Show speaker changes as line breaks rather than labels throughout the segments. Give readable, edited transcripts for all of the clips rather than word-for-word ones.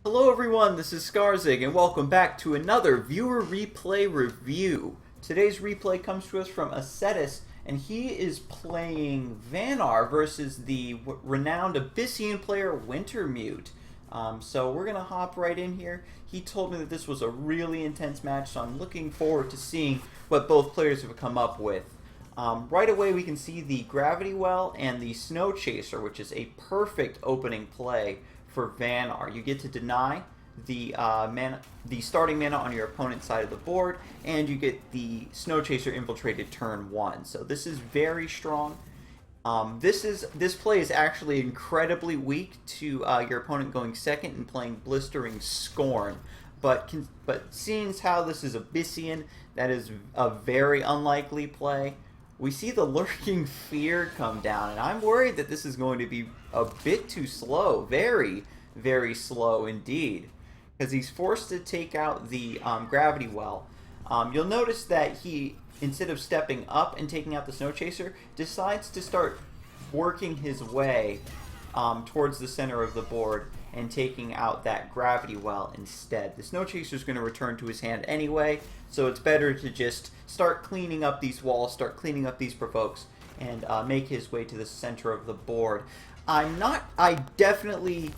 Hello everyone, this is Scarzig, and welcome back to another viewer replay review. Today's replay comes to us from Ascetis, and he is playing Vanar versus the renowned Abyssian player Wintermute. So we're going to hop right in here. He told me that this was a really intense match, so I'm looking forward to seeing what both players have come up with. Right away we can see the Gravity Well and the Snow Chaser, which is a perfect opening play for Vanar. You get to deny the the starting mana on your opponent's side of the board, and you get the Snow Chaser infiltrated turn 1. So this is very strong. This play is actually incredibly weak to your opponent going second and playing Blistering Scorn. But seeing as how this is Abyssian, that is a very unlikely play. We see the Lurking Fear come down, and I'm worried that this is going to be a bit too slow. Very, very slow indeed. Because he's forced to take out the Gravity Well. You'll notice that he, instead of stepping up and taking out the Snow Chaser, decides to start working his way towards the center of the board and taking out that Gravity Well instead. The Snow Chaser is going to return to his hand anyway, so it's better to just start cleaning up these walls, start cleaning up these provokes, and make his way to the center of the board. I definitely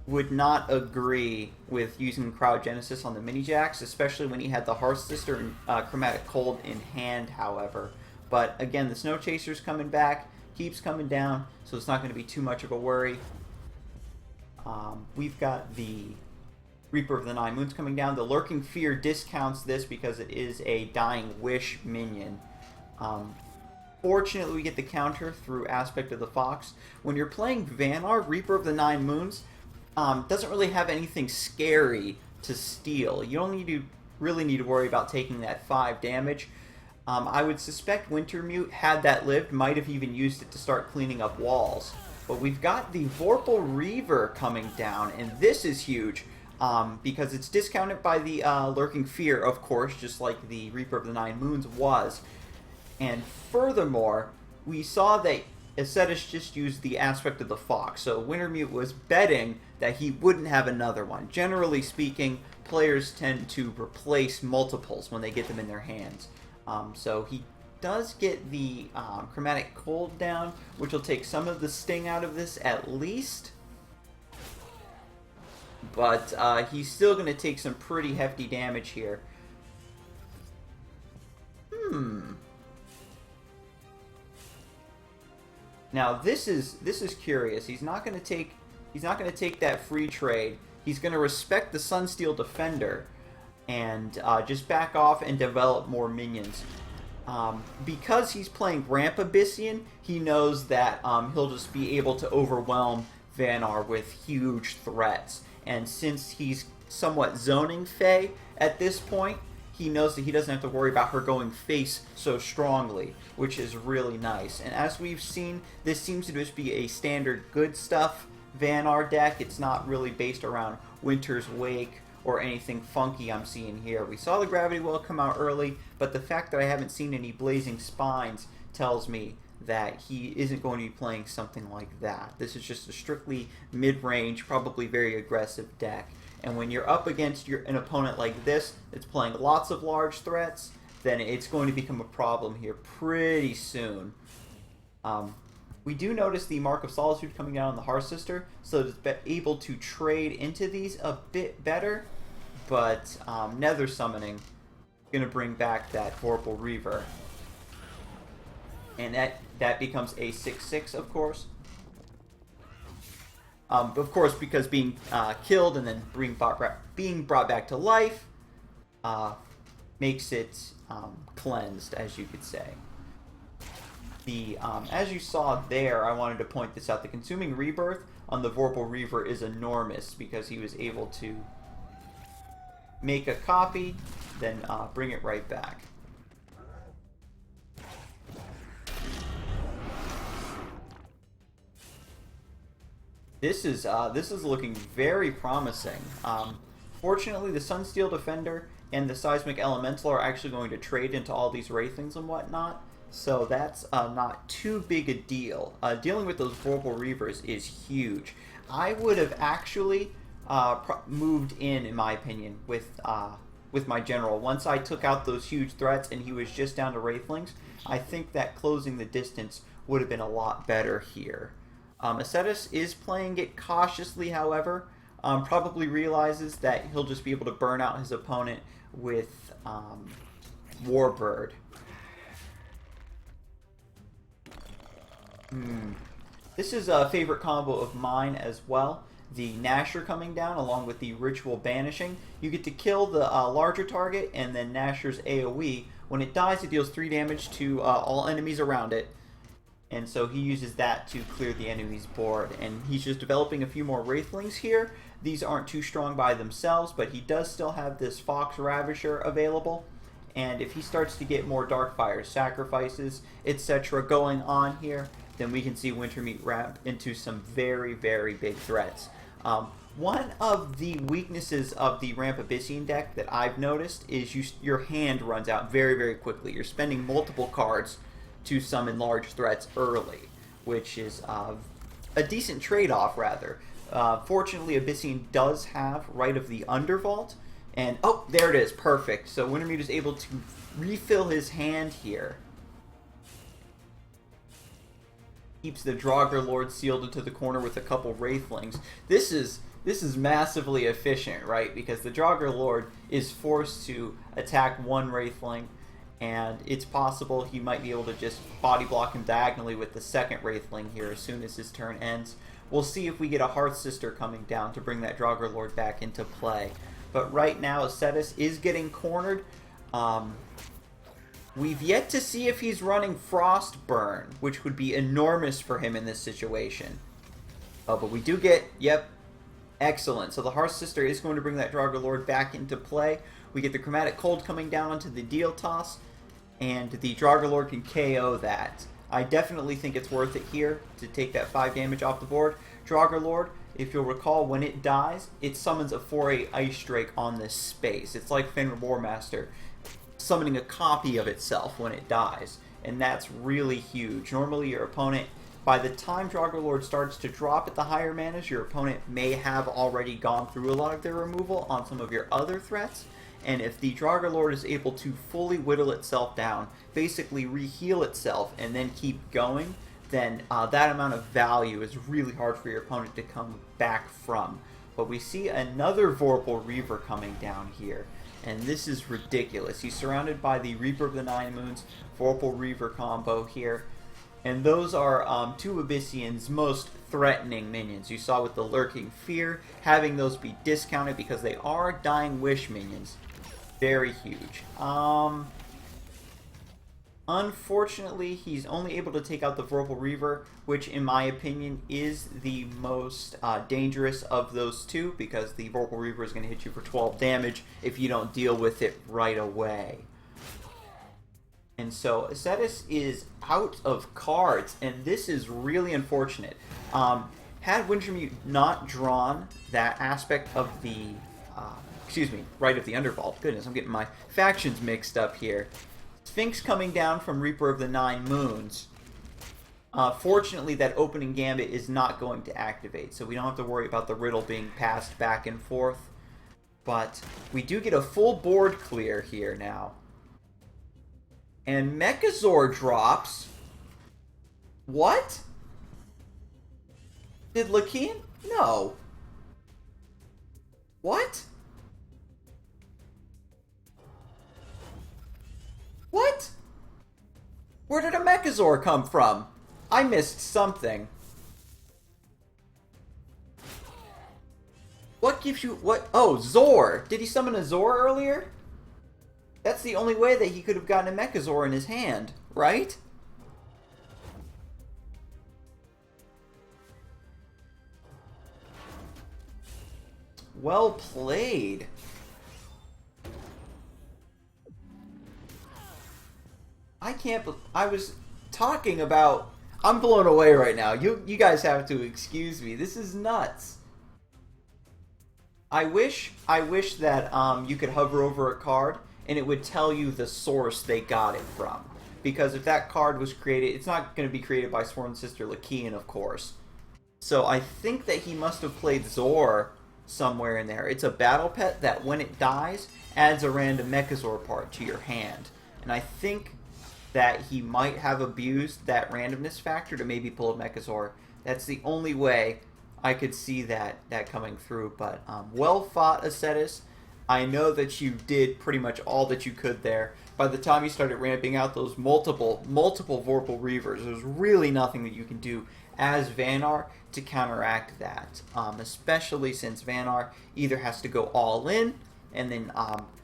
would not agree with using Cryogenesis on the Mini Jacks, especially when he had the Hearth Sister and Chromatic Cold in hand, however. But again, the Snow Chaser's coming back, keeps coming down, so it's not going to be too much of a worry. We've got the Reaper of the Nine Moons coming down. The Lurking Fear discounts this because it is a Dying Wish minion. Fortunately, we get the counter through Aspect of the Fox. When you're playing Vanar, Reaper of the Nine Moons doesn't really have anything scary to steal. You don't really need to worry about taking that 5 damage. I would suspect Wintermute, had that lived, might have even used it to start cleaning up walls. But we've got the Vorpal Reaver coming down, and this is huge because it's discounted by the Lurking Fear, of course, just like the Reaper of the Nine Moons was. And furthermore, we saw that Ascetis just used the Aspect of the Fox, so Wintermute was betting that he wouldn't have another one. Generally speaking, players tend to replace multiples when they get them in their hands. So he does get the Chromatic Cold down, which will take some of the sting out of this at least. But he's still going to take some pretty hefty damage here. Now this is curious. He's not going to take that free trade. He's going to respect the Sunsteel Defender and just back off and develop more minions. Because he's playing Ramp Abyssian, he knows that he'll just be able to overwhelm Vanar with huge threats. And since he's somewhat zoning Fae at this point, he knows that he doesn't have to worry about her going face so strongly, which is really nice. And as we've seen, this seems to just be a standard good stuff Vanar deck. It's not really based around Winter's Wake or anything funky I'm seeing here. We saw the Gravity Well come out early, but the fact that I haven't seen any Blazing Spines tells me that he isn't going to be playing something like that. This is just a strictly mid-range, probably very aggressive deck. And when you're up against an opponent like this that's playing lots of large threats, then it's going to become a problem here pretty soon. We do notice the Mark of Solitude coming out on the Hearth Sister, so it's able to trade into these a bit better, but Nether Summoning is going to bring back that Vorpal Reaver. And that becomes a 6/6, of course. Of course, because being killed and then being brought back to life makes it cleansed, as you could say. As you saw there, I wanted to point this out. The Consuming Rebirth on the Vorpal Reaver is enormous because he was able to make a copy, then bring it right back. This is looking very promising. Fortunately, the Sunsteel Defender and the Seismic Elemental are actually going to trade into all these Wraithlings and whatnot. So that's not too big a deal. Dealing with those Vorpal Reavers is huge. I would have actually moved in my opinion, with my general. Once I took out those huge threats and he was just down to Wraithlings, I think that closing the distance would have been a lot better here. Ascetis is playing it cautiously, however. Probably realizes that he'll just be able to burn out his opponent with Warbird. This is a favorite combo of mine as well. The Nasher coming down along with the Ritual Banishing. You get to kill the larger target and then Nasher's AoE. When it dies, it deals 3 damage to all enemies around it. And so he uses that to clear the enemy's board. And he's just developing a few more Wraithlings here. These aren't too strong by themselves, but he does still have this Fox Ravisher available. And if he starts to get more Darkfire sacrifices, etc. going on here, then we can see Wintermeat ramp into some very, very big threats. One of the weaknesses of the Ramp Abyssian deck that I've noticed is your hand runs out very, very quickly. You're spending multiple cards to summon large threats early, which is a decent trade-off, rather. Fortunately, Abyssian does have Rite of the Undervault, and oh, there it is, perfect. So Wintermeat is able to refill his hand here. Keeps the Draugr Lord sealed into the corner with a couple Wraithlings. This is massively efficient, right? Because the Draugr Lord is forced to attack one Wraithling, and it's possible he might be able to just body block him diagonally with the second Wraithling here as soon as his turn ends. We'll see if we get a Hearth Sister coming down to bring that Draugr Lord back into play. But right now, Ascetis is getting cornered. We've yet to see if he's running Frostburn, which would be enormous for him in this situation. Oh, but we do get, yep, excellent. So the Hearth Sister is going to bring that Draugr Lord back into play. We get the Chromatic Cold coming down onto the deal toss, and the Draugr Lord can KO that. I definitely think it's worth it here to take that 5 damage off the board. Draugr Lord, if you'll recall, when it dies, it summons a 4/8 Ice Drake on this space. It's like Fenrir Warmaster summoning a copy of itself when it dies, and that's really huge. Normally your opponent, by the time Draugr Lord starts to drop at the higher manas, your opponent may have already gone through a lot of their removal on some of your other threats, and if the Draugr Lord is able to fully whittle itself down, basically reheal itself, and then keep going, then that amount of value is really hard for your opponent to come back from. But we see another Vorpal Reaver coming down here, and this is ridiculous. He's surrounded by the Reaper of the Nine Moons, Vorpal Reaver combo here, and those are two Abyssian's most threatening minions. You saw with the Lurking Fear, having those be discounted because they are Dying Wish minions. Very huge. Unfortunately, he's only able to take out the Vorpal Reaver, which in my opinion is the most dangerous of those two, because the Vorpal Reaver is going to hit you for 12 damage if you don't deal with it right away. And so Ascetis is out of cards, and this is really unfortunate. Had Wintermeat not drawn that aspect of the, Rite of the Undervault, goodness, I'm getting my factions mixed up here. Sphinx coming down from Reaper of the Nine Moons. Fortunately, that opening gambit is not going to activate, so we don't have to worry about the riddle being passed back and forth. But we do get a full board clear here now. And Mechazor drops. What? Did Lakian? No. What? What? Where did a Mechazor come from? I missed something. What gives you... what? Oh, Zor. Did he summon a Zor earlier? That's the only way that he could have gotten a Mechazor in his hand, right? Well played. I can't... I was talking about... I'm blown away right now. You guys have to excuse me. This is nuts. I wish that you could hover over a card and it would tell you the source they got it from. Because if that card was created, it's not going to be created by Sworn Sister Lakian, of course. So I think that he must have played Zor somewhere in there. It's a battle pet that when it dies, adds a random Mechazor part to your hand. And I think that he might have abused that randomness factor to maybe pull a Mechazor. That's the only way I could see that coming through. But well fought, Ascetis. I know that you did pretty much all that you could there. By the time you started ramping out those multiple Vorpal Reavers, there's really nothing that you can do as Vanar to counteract that. Especially since Vanar either has to go all in, and then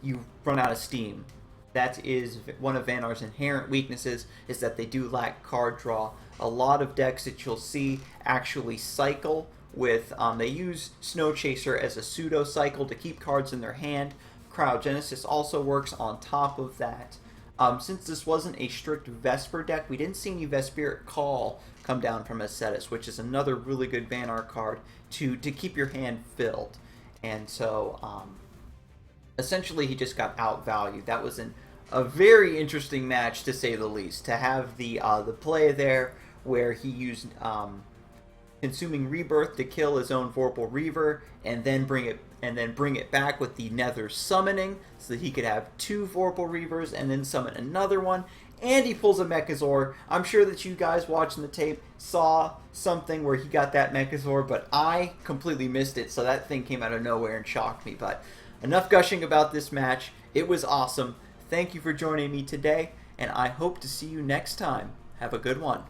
you run out of steam. That is one of Vanar's inherent weaknesses, is that they do lack card draw. A lot of decks that you'll see actually cycle with, they use Snow Chaser as a pseudo cycle to keep cards in their hand. Cryogenesis also works on top of that. Since this wasn't a strict Vesper deck, we didn't see any Vesperic Call come down from Ascetis, which is another really good Vanar card to keep your hand filled. And so, essentially, he just got outvalued. That was a very interesting match, to say the least. To have the play there where he used Consuming Rebirth to kill his own Vorpal Reaver, and then bring it back with the Nether Summoning, so that he could have 2 Vorpal Reavers and then summon another one. And he pulls a Mechazor. I'm sure that you guys watching the tape saw something where he got that Mechazor, but I completely missed it, so that thing came out of nowhere and shocked me. But enough gushing about this match. It was awesome. Thank you for joining me today, and I hope to see you next time. Have a good one.